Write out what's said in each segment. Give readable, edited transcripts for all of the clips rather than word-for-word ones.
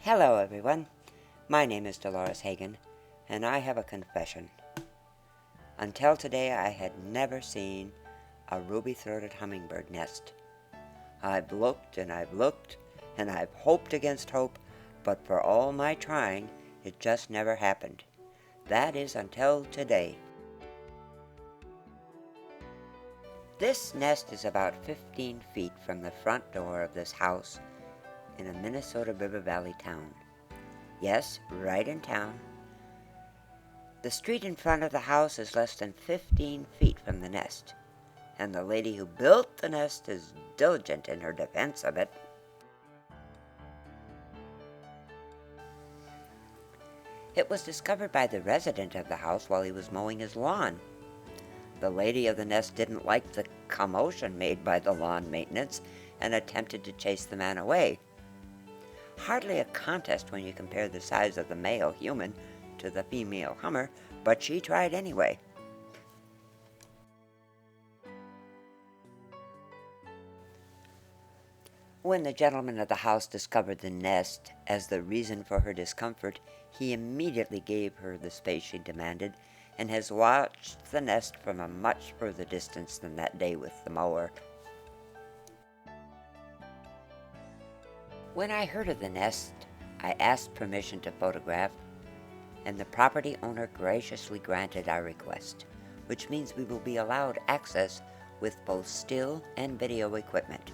Hello everyone, my name is Dolores Hagen, and I have a confession. Until today I had never seen a ruby-throated hummingbird nest. I've looked and I've looked, and I've hoped against hope, but for all my trying, it just never happened. That is until today. This nest is about 15 feet from the front door of this house in a Minnesota River Valley town. Yes, right in town. The street in front of the house is less than 15 feet from the nest, and the lady who built the nest is diligent in her defense of it. It was discovered by the resident of the house while he was mowing his lawn. The lady of the nest didn't like the commotion made by the lawn maintenance and attempted to chase the man away. Hardly a contest when you compare the size of the male human to the female hummer, but she tried anyway. When the gentleman of the house discovered the nest as the reason for her discomfort, he immediately gave her the space she demanded and has watched the nest from a much further distance than that day with the mower. When I heard of the nest, I asked permission to photograph, and the property owner graciously granted our request, which means we will be allowed access with both still and video equipment.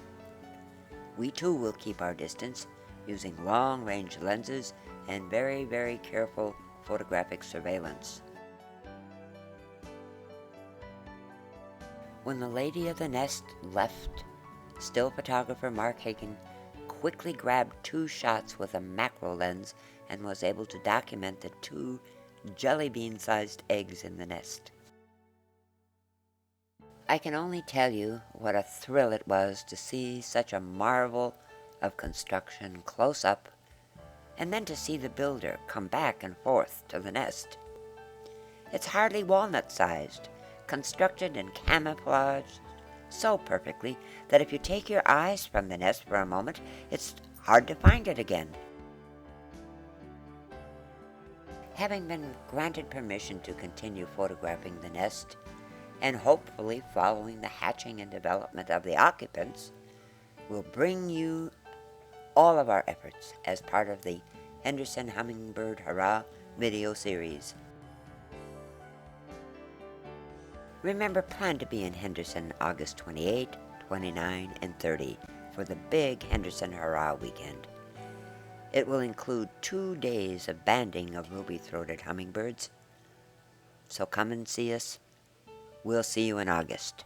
We too will keep our distance using long-range lenses and very, very careful photographic surveillance. When the lady of the nest left, still photographer Mark Hagen quickly grabbed 2 shots with a macro lens and was able to document the 2 jelly bean-sized eggs in the nest. I can only tell you what a thrill it was to see such a marvel of construction close up, and then to see the builder come back and forth to the nest. It's hardly walnut-sized, constructed and camouflaged so perfectly that if you take your eyes from the nest for a moment, it's hard to find it again. Having been granted permission to continue photographing the nest, and hopefully following the hatching and development of the occupants, we'll bring you all of our efforts as part of the Henderson Hummingbird Hurrah video series. Remember, plan to be in Henderson August 28, 29, and 30 for the big Henderson Hurrah weekend. It will include 2 days of banding of ruby-throated hummingbirds. So come and see us. We'll see you in August.